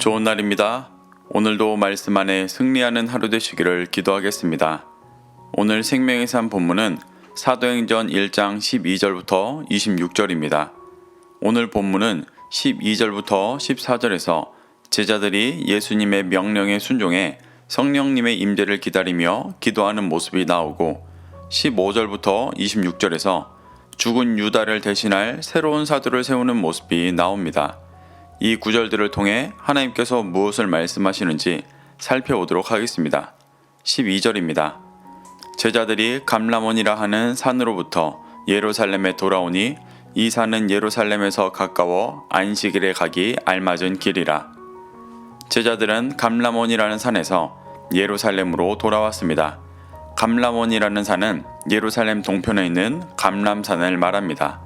좋은 날입니다. 오늘도 말씀 안에 승리하는 하루 되시기를 기도하겠습니다. 오늘 생명의 산 본문은 사도행전 1장 12절부터 26절입니다. 오늘 본문은 12절부터 14절에서 제자들이 예수님의 명령에 순종해 성령님의 임재를 기다리며 기도하는 모습이 나오고 15절부터 26절에서 죽은 유다를 대신할 새로운 사도를 세우는 모습이 나옵니다. 이 구절들을 통해 하나님께서 무엇을 말씀하시는지 살펴보도록 하겠습니다. 12절입니다. 제자들이 감람원이라 하는 산으로부터 예루살렘에 돌아오니 이 산은 예루살렘에서 가까워 안식일에 가기 알맞은 길이라. 제자들은 감람원이라는 산에서 예루살렘으로 돌아왔습니다. 감람원이라는 산은 예루살렘 동편에 있는 감람산을 말합니다.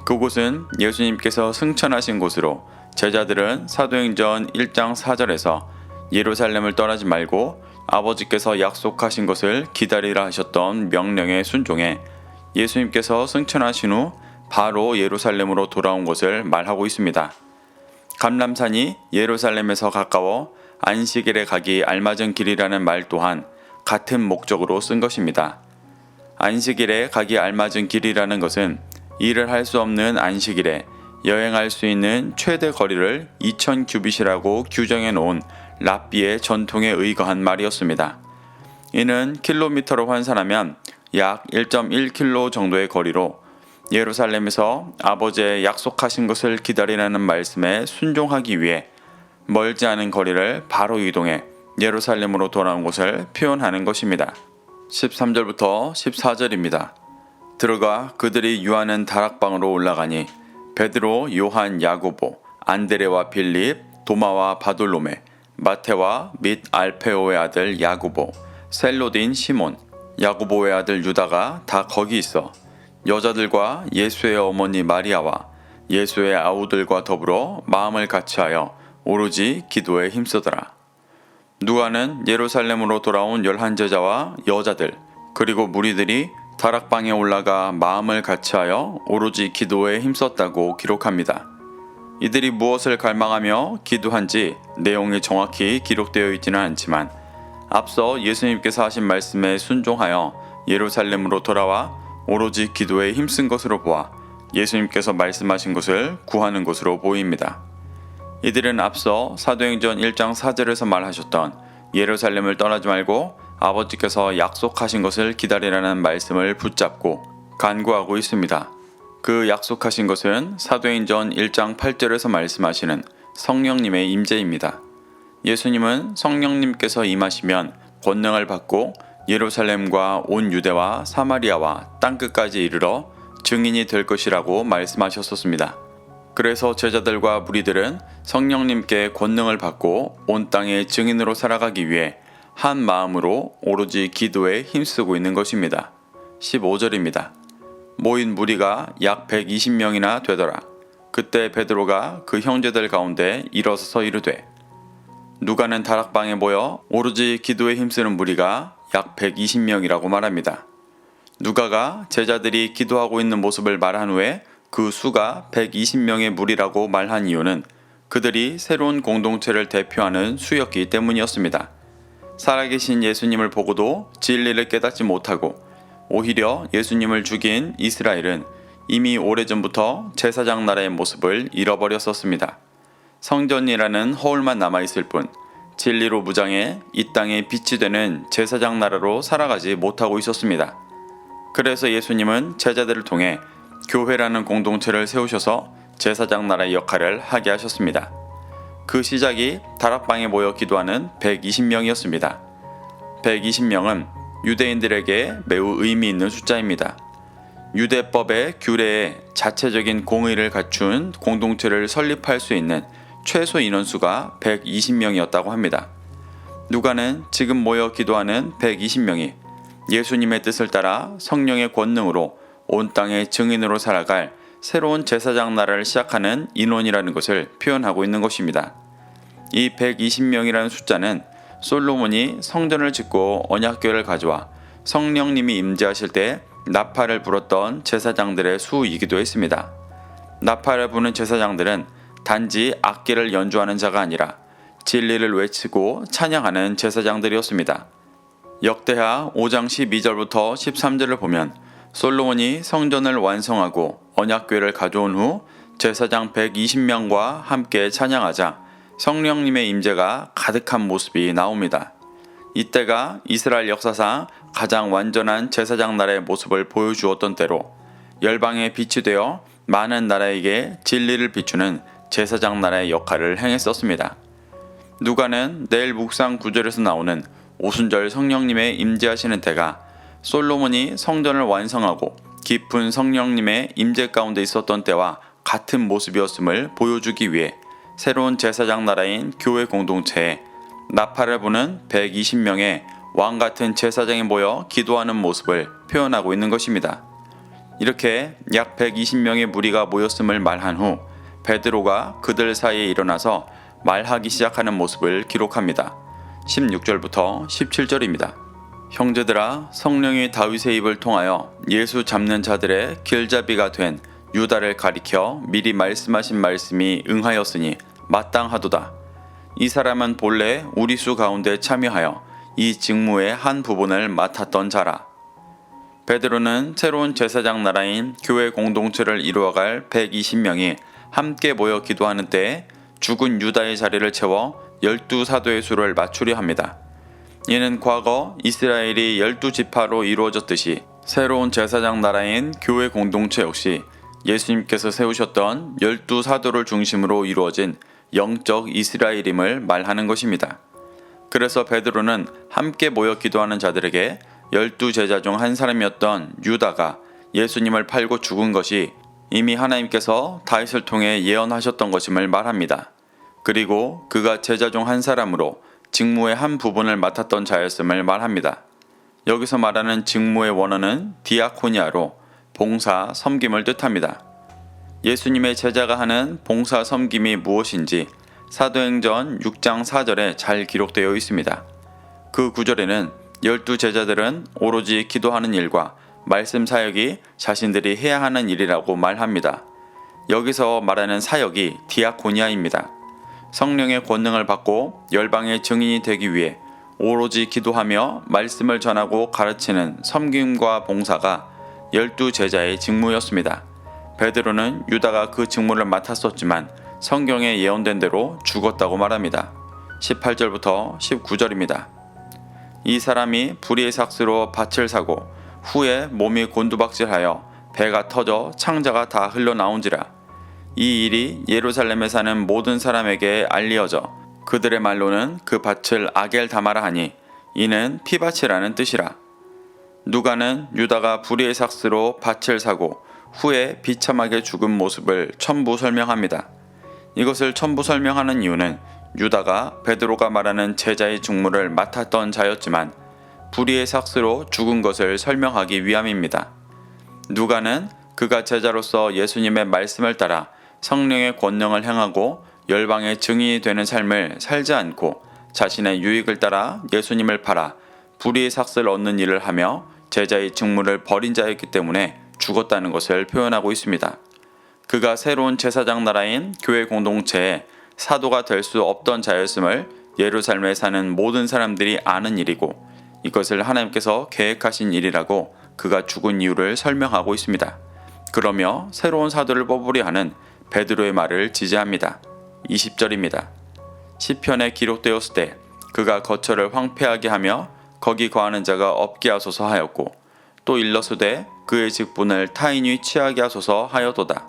그곳은 예수님께서 승천하신 곳으로 제자들은 사도행전 1장 4절에서 예루살렘을 떠나지 말고 아버지께서 약속하신 것을 기다리라 하셨던 명령에 순종해 예수님께서 승천하신 후 바로 예루살렘으로 돌아온 것을 말하고 있습니다. 감람산이 예루살렘에서 가까워 안식일에 가기 알맞은 길이라는 말 또한 같은 목적으로 쓴 것입니다. 안식일에 가기 알맞은 길이라는 것은 일을 할 수 없는 안식일에 여행할 수 있는 최대 거리를 2000규빗이라고 규정해 놓은 랍비의 전통에 의거한 말이었습니다. 이는 킬로미터로 환산하면 약 1.1km 정도의 거리로 예루살렘에서 아버지의 약속하신 것을 기다리라는 말씀에 순종하기 위해 멀지 않은 거리를 바로 이동해 예루살렘으로 돌아온 것을 표현하는 것입니다. 13절부터 14절입니다. 들어가 그들이 유하는 다락방으로 올라가니 베드로, 요한, 야고보, 안드레와 빌립, 도마와 바돌로메, 마테와 및 알페오의 아들 야고보, 셀로딘 시몬, 야고보의 아들 유다가 다 거기 있어 여자들과 예수의 어머니 마리아와 예수의 아우들과 더불어 마음을 같이하여 오로지 기도에 힘쓰더라. 누가는 예루살렘으로 돌아온 11제자와 여자들 그리고 무리들이 다락방에 올라가 마음을 같이하여 오로지 기도에 힘썼다고 기록합니다. 이들이 무엇을 갈망하며 기도한지 내용이 정확히 기록되어 있지는 않지만 앞서 예수님께서 하신 말씀에 순종하여 예루살렘으로 돌아와 오로지 기도에 힘쓴 것으로 보아 예수님께서 말씀하신 것을 구하는 것으로 보입니다. 이들은 앞서 사도행전 1장 4절에서 말하셨던 예루살렘을 떠나지 말고 아버지께서 약속하신 것을 기다리라는 말씀을 붙잡고 간구하고 있습니다. 그 약속하신 것은 사도행전 1장 8절에서 말씀하시는 성령님의 임재입니다. 예수님은 성령님께서 임하시면 권능을 받고 예루살렘과 온 유대와 사마리아와 땅끝까지 이르러 증인이 될 것이라고 말씀하셨었습니다. 그래서 제자들과 무리들은 성령님께 권능을 받고 온 땅의 증인으로 살아가기 위해 한 마음으로 오로지 기도에 힘쓰고 있는 것입니다. 15절입니다. 모인 무리가 약 120명이나 되더라. 그때 베드로가 그 형제들 가운데 일어서서 이르되 누가는 다락방에 모여 오로지 기도에 힘쓰는 무리가 약 120명이라고 말합니다. 누가가 제자들이 기도하고 있는 모습을 말한 후에 그 수가 120명의 무리라고 말한 이유는 그들이 새로운 공동체를 대표하는 수였기 때문이었습니다. 살아계신 예수님을 보고도 진리를 깨닫지 못하고 오히려 예수님을 죽인 이스라엘은 이미 오래전부터 제사장 나라의 모습을 잃어버렸었습니다. 성전이라는 허울만 남아있을 뿐 진리로 무장해 이 땅에 빛이 되는 제사장 나라로 살아가지 못하고 있었습니다. 그래서 예수님은 제자들을 통해 교회라는 공동체를 세우셔서 제사장 나라의 역할을 하게 하셨습니다. 그 시작이 다락방에 모여 기도하는 120명이었습니다. 120명은 유대인들에게 매우 의미 있는 숫자입니다. 유대법의 규례에 자체적인 공의를 갖춘 공동체를 설립할 수 있는 최소 인원수가 120명이었다고 합니다. 누가는 지금 모여 기도하는 120명이 예수님의 뜻을 따라 성령의 권능으로 온 땅의 증인으로 살아갈 새로운 제사장 나라를 시작하는 인원이라는 것을 표현하고 있는 것입니다. 이 120명이라는 숫자는 솔로몬이 성전을 짓고 언약궤를 가져와 성령님이 임재하실 때 나팔을 불었던 제사장들의 수이기도 했습니다. 나팔을 부는 제사장들은 단지 악기를 연주하는 자가 아니라 진리를 외치고 찬양하는 제사장들이었습니다. 역대하 5장 12절부터 13절을 보면 솔로몬이 성전을 완성하고 언약궤를 가져온 후 제사장 120명과 함께 찬양하자 성령님의 임재가 가득한 모습이 나옵니다. 이때가 이스라엘 역사상 가장 완전한 제사장 나라의 모습을 보여주었던 때로 열방의 빛이 되어 많은 나라에게 진리를 비추는 제사장 나라의 역할을 행했었습니다. 누가는 내일 묵상 9절에서 나오는 오순절 성령님의 임재하시는 때가 솔로몬이 성전을 완성하고 깊은 성령님의 임재 가운데 있었던 때와 같은 모습이었음을 보여주기 위해 새로운 제사장 나라인 교회 공동체에 나팔을 부는 120명의 왕같은 제사장이 모여 기도하는 모습을 표현하고 있는 것입니다. 이렇게 약 120명의 무리가 모였음을 말한 후 베드로가 그들 사이에 일어나서 말하기 시작하는 모습을 기록합니다. 16절부터 17절입니다. 형제들아, 성령이 다윗의 입을 통하여 예수 잡는 자들의 길잡이가 된 유다를 가리켜 미리 말씀하신 말씀이 응하였으니 마땅하도다. 이 사람은 본래 우리 수 가운데 참여하여 이 직무의 한 부분을 맡았던 자라. 베드로는 새로운 제사장 나라인 교회 공동체를 이루어갈 120명이 함께 모여 기도하는 때에 죽은 유다의 자리를 채워 12사도의 수를 맞추려 합니다. 이는 과거 이스라엘이 12지파로 이루어졌듯이 새로운 제사장 나라인 교회 공동체 역시 예수님께서 세우셨던 12사도를 중심으로 이루어진 영적 이스라엘임을 말하는 것입니다. 그래서 베드로는 함께 모여 기도하는 자들에게 12제자 중 한 사람이었던 유다가 예수님을 팔고 죽은 것이 이미 하나님께서 다윗을 통해 예언하셨던 것임을 말합니다. 그리고 그가 제자 중 한 사람으로 직무의 한 부분을 맡았던 자였음을 말합니다. 여기서 말하는 직무의 원어는 디아코니아로 봉사, 섬김을 뜻합니다. 예수님의 제자가 하는 봉사, 섬김이 무엇인지 사도행전 6장 4절에 잘 기록되어 있습니다. 그 구절에는 12제자들은 오로지 기도하는 일과 말씀 사역이 자신들이 해야 하는 일이라고 말합니다. 여기서 말하는 사역이 디아코니아입니다. 성령의 권능을 받고 열방의 증인이 되기 위해 오로지 기도하며 말씀을 전하고 가르치는 섬김과 봉사가 12제자의 직무였습니다. 베드로는 유다가 그 직무를 맡았었지만 성경에 예언된 대로 죽었다고 말합니다. 18절부터 19절입니다. 이 사람이 불의의 삭스로 밭을 사고 후에 몸이 곤두박질하여 배가 터져 창자가 다 흘러나온지라. 이 일이 예루살렘에 사는 모든 사람에게 알리어져 그들의 말로는 그 밭을 아겔다마라 하니 이는 피밭이라는 뜻이라. 누가는 유다가 불의의 삭스로 밭을 사고 후에 비참하게 죽은 모습을 첨부 설명합니다. 이것을 첨부 설명하는 이유는 유다가 베드로가 말하는 제자의 직무를 맡았던 자였지만 불의의 삭스로 죽은 것을 설명하기 위함입니다. 누가는 그가 제자로서 예수님의 말씀을 따라 성령의 권능을 행하고 열방의 증인이 되는 삶을 살지 않고 자신의 유익을 따라 예수님을 팔아 불의의 삭스를 얻는 일을 하며 제자의 직무를 버린 자였기 때문에 죽었다는 것을 표현하고 있습니다. 그가 새로운 제사장 나라인 교회 공동체에 사도가 될 수 없던 자였음을 예루살렘에 사는 모든 사람들이 아는 일이고 이것을 하나님께서 계획하신 일이라고 그가 죽은 이유를 설명하고 있습니다. 그러며 새로운 사도를 뽑으려 하는 베드로의 말을 지지합니다. 20절입니다. 시편에 기록되었을 때 그가 거처를 황폐하게 하며 거기 거하는 자가 없게 하소서 하였고 또 일러스되 그의 직분을 타인이 취하게 하소서 하여도다.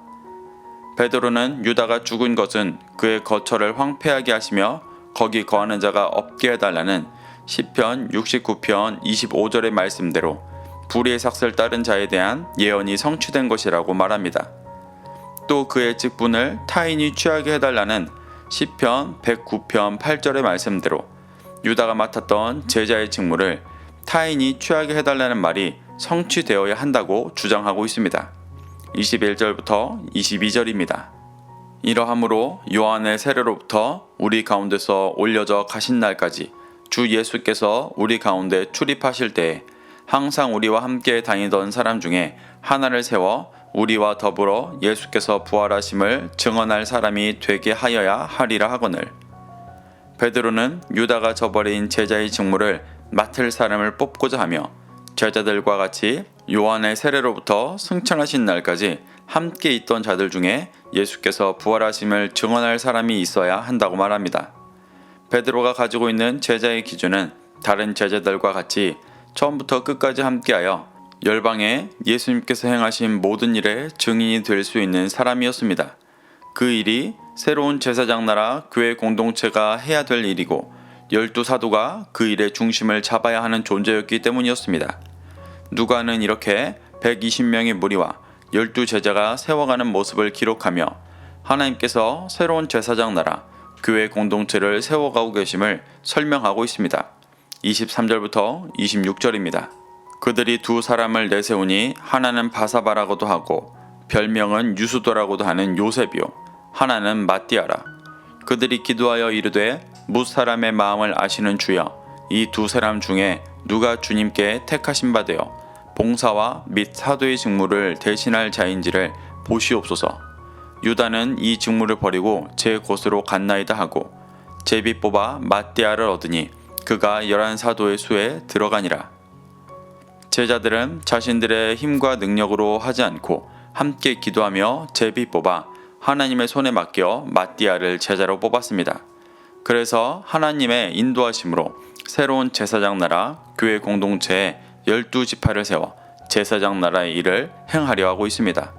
베드로는 유다가 죽은 것은 그의 거처를 황폐하게 하시며 거기 거하는 자가 없게 해달라는 시편 69편 25절의 말씀대로 불의의 삭스를 따른 자에 대한 예언이 성취된 것이라고 말합니다. 또 그의 직분을 타인이 취하게 해달라는 시편 109편 8절의 말씀대로 유다가 맡았던 제자의 직무를 타인이 취하게 해달라는 말이 성취되어야 한다고 주장하고 있습니다. 21절부터 22절입니다. 이러함으로 요한의 세례로부터 우리 가운데서 올려져 가신 날까지 주 예수께서 우리 가운데 출입하실 때에 항상 우리와 함께 다니던 사람 중에 하나를 세워 우리와 더불어 예수께서 부활하심을 증언할 사람이 되게 하여야 하리라 하거늘. 베드로는 유다가 저버린 제자의 직무를 맡을 사람을 뽑고자 하며 제자들과 같이 요한의 세례로부터 승천하신 날까지 함께 있던 자들 중에 예수께서 부활하심을 증언할 사람이 있어야 한다고 말합니다. 베드로가 가지고 있는 제자의 기준은 다른 제자들과 같이 처음부터 끝까지 함께하여 열방에 예수님께서 행하신 모든 일의 증인이 될 수 있는 사람이었습니다. 그 일이 새로운 제사장 나라 교회 공동체가 해야 될 일이고 12사도가 그 일의 중심을 잡아야 하는 존재였기 때문이었습니다. 누가는 이렇게 120명의 무리와 12제자가 세워가는 모습을 기록하며 하나님께서 새로운 제사장 나라 교회 공동체를 세워가고 계심을 설명하고 있습니다. 23절부터 26절입니다. 그들이 두 사람을 내세우니 하나는 바사바라고도 하고 별명은 유수도라고도 하는 요셉이요 하나는 마띠아라. 그들이 기도하여 이르되 무사람의 마음을 아시는 주여 이 두 사람 중에 누가 주님께 택하신 바 되어 봉사와 및 사도의 직무를 대신할 자인지를 보시옵소서. 유다는 이 직무를 버리고 제 곳으로 갔나이다 하고 제비 뽑아 마띠아를 얻으니 그가 11사도의 수에 들어가니라. 제자들은 자신들의 힘과 능력으로 하지 않고 함께 기도하며 제비 뽑아 하나님의 손에 맡겨 마띠아를 제자로 뽑았습니다. 그래서 하나님의 인도하심으로 새로운 제사장 나라 교회 공동체에 12지파를 세워 제사장 나라의 일을 행하려 하고 있습니다.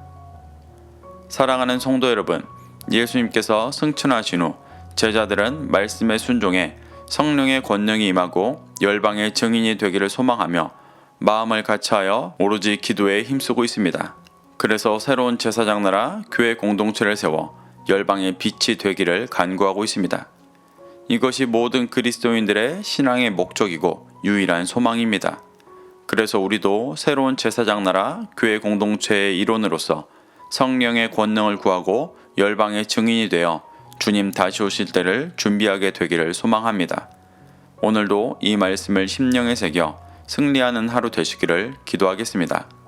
사랑하는 성도 여러분, 예수님께서 승천하신 후 제자들은 말씀에 순종해 성령의 권능이 임하고 열방의 증인이 되기를 소망하며 마음을 같이하여 오로지 기도에 힘쓰고 있습니다. 그래서 새로운 제사장 나라 교회 공동체를 세워 열방의 빛이 되기를 간구하고 있습니다. 이것이 모든 그리스도인들의 신앙의 목적이고 유일한 소망입니다. 그래서 우리도 새로운 제사장 나라 교회 공동체의 일원으로서 성령의 권능을 구하고 열방의 증인이 되어 주님 다시 오실 때를 준비하게 되기를 소망합니다. 오늘도 이 말씀을 심령에 새겨 승리하는 하루 되시기를 기도하겠습니다.